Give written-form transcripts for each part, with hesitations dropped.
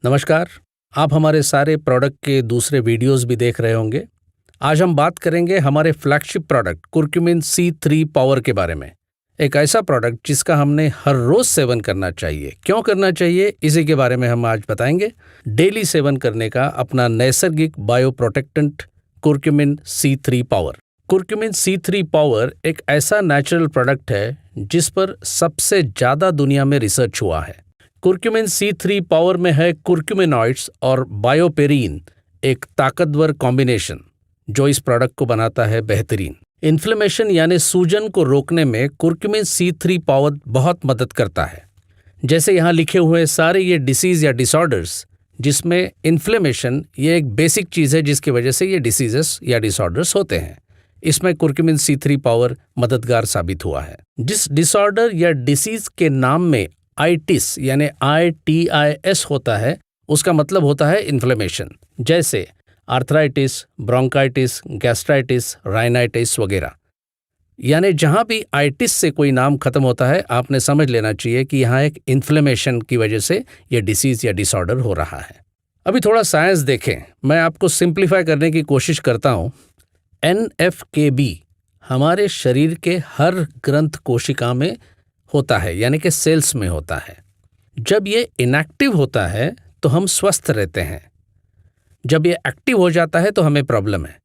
नमस्कार। आप हमारे सारे प्रोडक्ट के दूसरे वीडियोस भी देख रहे होंगे। आज हम बात करेंगे हमारे फ्लैगशिप प्रोडक्ट कुर्क्यूमिन C3 पावर के बारे में। एक ऐसा प्रोडक्ट जिसका हमने हर रोज सेवन करना चाहिए। क्यों करना चाहिए, इसी के बारे में हम आज बताएंगे। डेली सेवन करने का अपना नैसर्गिक bio protectant curcumin C3 power. Curcumin C3 power एक ऐसा नेचुरल प्रोडक्ट है जिस पर सबसे ज़्यादा दुनिया में रिसर्च हुआ है। कुर्क्यूमिन C3 पावर में है कुर्क्यूमिनॉइड्स और बायोपेरीन, एक ताकतवर कॉम्बिनेशन जो इस प्रोडक्ट को बनाता है बेहतरीन। इन्फ्लेमेशन यानी सूजन को रोकने में कुर्क्यूमिन C3 पावर बहुत मदद करता है। जैसे यहाँ लिखे हुए सारे ये डिसीज़ या डिसऑर्डर्स, जिसमें इन्फ्लेमेशन ये एक बेसिक चीज़ है जिसकी वजह से ये डिसीजेस या डिसऑर्डर्स होते हैं। इसमें कुर्क्यूमिन C3 पावर मददगार साबित हुआ है। जिस डिसऑर्डर या डिसीज के नाम में आइटिस यानी ITIS होता है, उसका मतलब होता है इन्फ्लेमेशन, जैसे आर्थराइटिस, ब्रोंकाइटिस, गैस्ट्राइटिस, राइनाइटिस वगैरह। यानी जहाँ भी आइटिस से कोई नाम खत्म होता है, आपने समझ लेना चाहिए कि यहाँ एक इन्फ्लेमेशन की वजह से यह डिसीज या डिसऑर्डर हो रहा है। अभी थोड़ा साइंस देखें। मैं आपको सिंप्लीफाई करने की कोशिश करता हूँ। NF-κB हमारे शरीर के हर ग्रंथ कोशिका में होता है, यानी कि सेल्स में होता है। जब ये इनएक्टिव होता है तो हम स्वस्थ रहते हैं, जब ये एक्टिव हो जाता है तो हमें प्रॉब्लम है।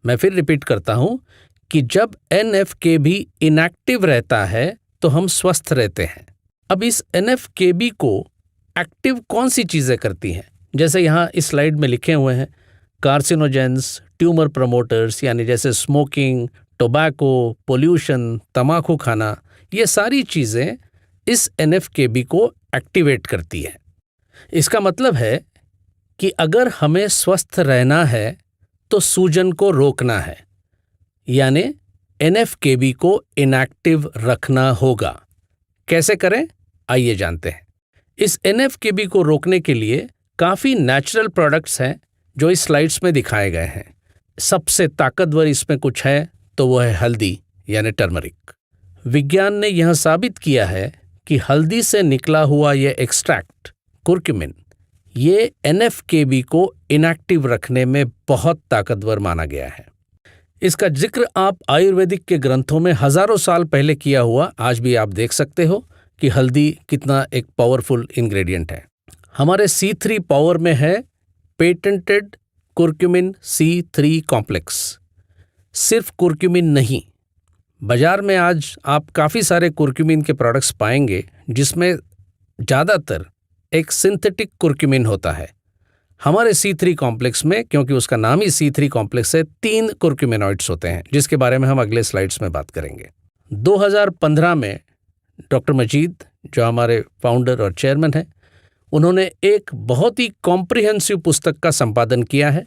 मैं फिर रिपीट करता हूँ कि जब NF-κB इनएक्टिव रहता है तो हम स्वस्थ रहते हैं। अब इस NF-κB को एक्टिव कौन सी चीज़ें करती हैं? जैसे यहाँ इस स्लाइड में लिखे हुए हैं, कार्सिनोजेंस, ट्यूमर प्रमोटर्स, यानी जैसे स्मोकिंग, टोबैको, पोल्यूशन, तम्बाकू खाना, ये सारी चीज़ें इस NF-κB को एक्टिवेट करती है। इसका मतलब है कि अगर हमें स्वस्थ रहना है तो सूजन को रोकना है, यानी NF-κB को इनएक्टिव रखना होगा। कैसे करें, आइए जानते हैं। इस NF-κB को रोकने के लिए काफ़ी नेचुरल प्रोडक्ट्स हैं जो इस स्लाइड्स में दिखाए गए हैं। सबसे ताकतवर इसमें कुछ है तो वो है हल्दी यानी टर्मरिक। विज्ञान ने यह साबित किया है कि हल्दी से निकला हुआ यह एक्सट्रैक्ट कुर्क्यूमिन, ये NF-κB को इनएक्टिव रखने में बहुत ताकतवर माना गया है। इसका जिक्र आप आयुर्वेदिक के ग्रंथों में हजारों साल पहले किया हुआ आज भी आप देख सकते हो कि हल्दी कितना एक पावरफुल इंग्रेडिएंट है। हमारे C3 पावर में है पेटेंटेड कुर्क्यूमिन C3 कॉम्प्लेक्स। सिर्फ कुर्क्यूमिन नहीं, बाजार में आज आप काफ़ी सारे कुर्क्यूमिन के प्रोडक्ट्स पाएंगे जिसमें ज़्यादातर एक सिंथेटिक कुर्क्यूमिन होता है। हमारे C3 कॉम्प्लेक्स में, क्योंकि उसका नाम ही C3 कॉम्प्लेक्स है, 3 कुर्क्यूमिनॉइड्स होते हैं जिसके बारे में हम अगले स्लाइड्स में बात करेंगे। 2015 में डॉक्टर मजीद, जो हमारे फाउंडर और चेयरमैन हैं, उन्होंने एक बहुत ही कॉम्प्रिहेंसिव पुस्तक का संपादन किया है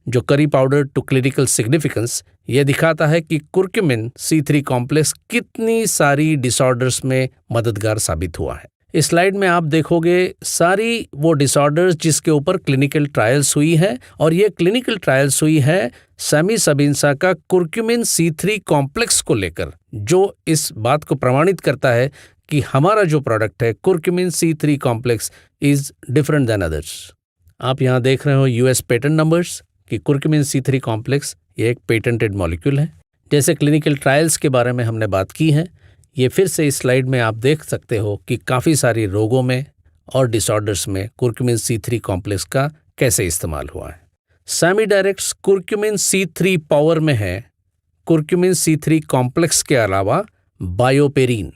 जो curry powder to clinical significance, ये दिखाता है कि कुर्क्यूमिन C3 कॉम्प्लेक्स कितनी सारी डिसऑर्डर्स में मददगार साबित हुआ है। इस स्लाइड में आप देखोगे सारी वो डिसऑर्डर्स जिसके ऊपर क्लिनिकल ट्रायल्स हुई है, और ये क्लिनिकल ट्रायल्स हुई है सैमी सबिन्सा का कुर्क्यूमिन C3 कॉम्प्लेक्स को लेकर, जो इस बात को प्रमाणित करता है कि हमारा जो प्रोडक्ट है कुर्क्यूमिन C3 complex is different than others. आप यहाँ देख रहे हो US पेटेंट नंबर्स कि कुर्क्यूमिन C3 कॉम्प्लेक्स ये एक पेटेंटेड मॉलिक्यूल है। जैसे क्लिनिकल ट्रायल्स के बारे में हमने बात की है, ये फिर से इस स्लाइड में आप देख सकते हो कि काफ़ी सारी रोगों में और डिसऑर्डर्स में कुर्क्यूमिन C3 कॉम्प्लेक्स का कैसे इस्तेमाल हुआ है। सेमी डायरेक्ट्स कुर्क्यूमिन C3 पावर में है कुर्क्यूमिन C3 कॉम्प्लेक्स के अलावा bioperine,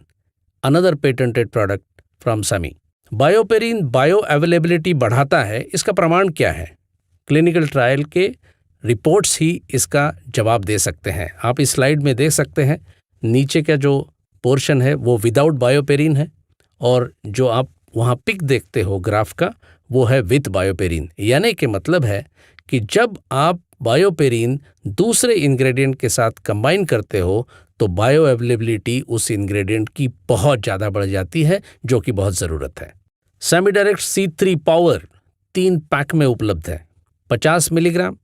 another patented product from Sami. Bioperine bio availability बढ़ाता है। इसका प्रमाण क्या है? क्लिनिकल ट्रायल के रिपोर्ट्स ही इसका जवाब दे सकते हैं। आप इस स्लाइड में देख सकते हैं, नीचे का जो पोर्शन है वो विदाउट बायोपेरीन है, और जो आप वहाँ पिक देखते हो ग्राफ का, वो है विथ बायोपेरीन। यानी कि मतलब है कि जब आप बायोपेरीन दूसरे इंग्रेडिएंट के साथ कंबाइन करते हो तो बायो अवेलेबिलिटी उस इंग्रेडिएंट की बहुत ज़्यादा बढ़ जाती है, जो कि बहुत ज़रूरत है। Semi direct C3 power 3 pack में उपलब्ध है, 50 मिलीग्राम,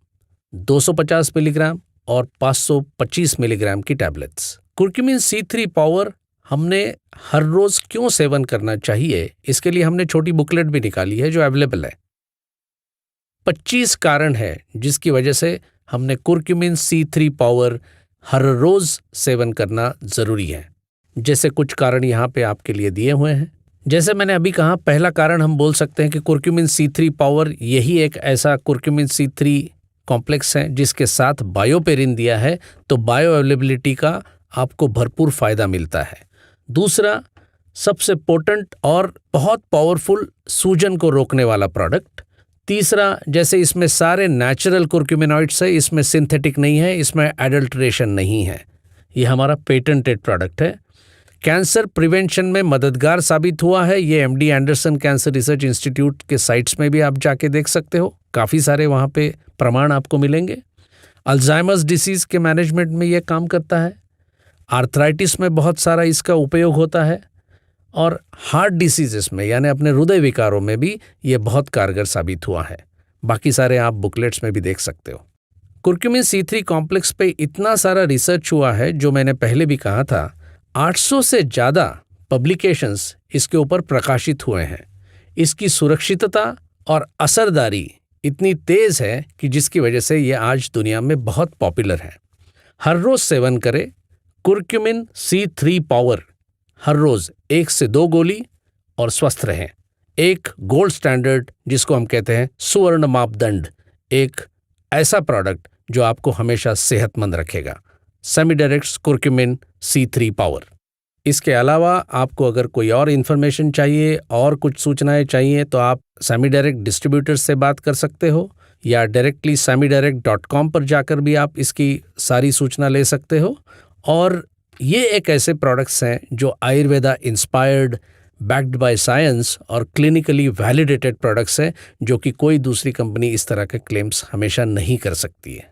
250 मिलीग्राम और 525 मिलीग्राम की टैबलेट्स। कुर्क्यूमिन C3 पावर हमने हर रोज़ क्यों सेवन करना चाहिए, इसके लिए हमने छोटी बुकलेट भी निकाली है जो अवेलेबल है। 25 कारण है जिसकी वजह से हमने कुर्क्यूमिन C3 पावर हर रोज सेवन करना जरूरी है। जैसे कुछ कारण यहाँ पे आपके लिए दिए हुए हैं। जैसे मैंने अभी कहा, पहला कारण हम बोल सकते हैं कि कुर्क्यूमिन C3 पावर यही एक ऐसा कुर्क्यूमिन C3 कॉम्प्लेक्स है जिसके साथ बायोपेरिन दिया है, तो बायो अवेलेबिलिटी का आपको भरपूर फायदा मिलता है। दूसरा, सबसे पोटेंट और बहुत पावरफुल सूजन को रोकने वाला प्रोडक्ट। तीसरा, जैसे इसमें सारे नेचुरल कुर्क्यूमिनॉइड्स है, इसमें सिंथेटिक नहीं है, इसमें एडल्ट्रेशन नहीं है। ये हमारा पेटेंटेड प्रोडक्ट है। कैंसर प्रिवेंशन में मददगार साबित हुआ है। ये MD Anderson cancer research institute के साइट्स में भी आप जाके देख सकते हो, काफ़ी सारे वहाँ पे प्रमाण आपको मिलेंगे। अल्जाइमर्स डिसीज़ के मैनेजमेंट में ये काम करता है। आर्थराइटिस में बहुत सारा इसका उपयोग होता है और हार्ट डिसीजेस में यानी अपने हृदय विकारों में भी ये बहुत कारगर साबित हुआ है। बाकी सारे आप बुकलेट्स में भी देख सकते हो। कुर्क्यूमिन C3 कॉम्प्लेक्स पे इतना सारा रिसर्च हुआ है, जो मैंने पहले भी कहा था, 800 से ज़्यादा पब्लिकेशंस इसके ऊपर प्रकाशित हुए हैं। इसकी सुरक्षितता और असरदारी इतनी तेज़ है कि जिसकी वजह से ये आज दुनिया में बहुत पॉपुलर है। हर रोज़ सेवन करें कुर्क्यूमिन C3 पावर, हर रोज़ 1 से 2 गोली, और स्वस्थ रहें। एक गोल्ड स्टैंडर्ड जिसको हम कहते हैं सुवर्ण मापदंड, एक ऐसा प्रोडक्ट जो आपको हमेशा सेहतमंद रखेगा, सेमीडायरेक्ट कुर्क्यूमिन C3 पावर। इसके अलावा आपको अगर कोई और इन्फॉर्मेशन चाहिए और कुछ सूचनाएं चाहिए तो आप सेमीडायरेक्ट डिस्ट्रीब्यूटर्स से बात कर सकते हो, या डायरेक्टली semidirect.com पर जाकर भी आप इसकी सारी सूचना ले सकते हो। और ये एक ऐसे प्रोडक्ट्स हैं जो Ayurveda inspired, backed by science और क्लिनिकली वैलिडेटेड प्रोडक्ट्स हैं, जो कि कोई दूसरी कंपनी इस तरह के क्लेम्स हमेशा नहीं कर सकती है।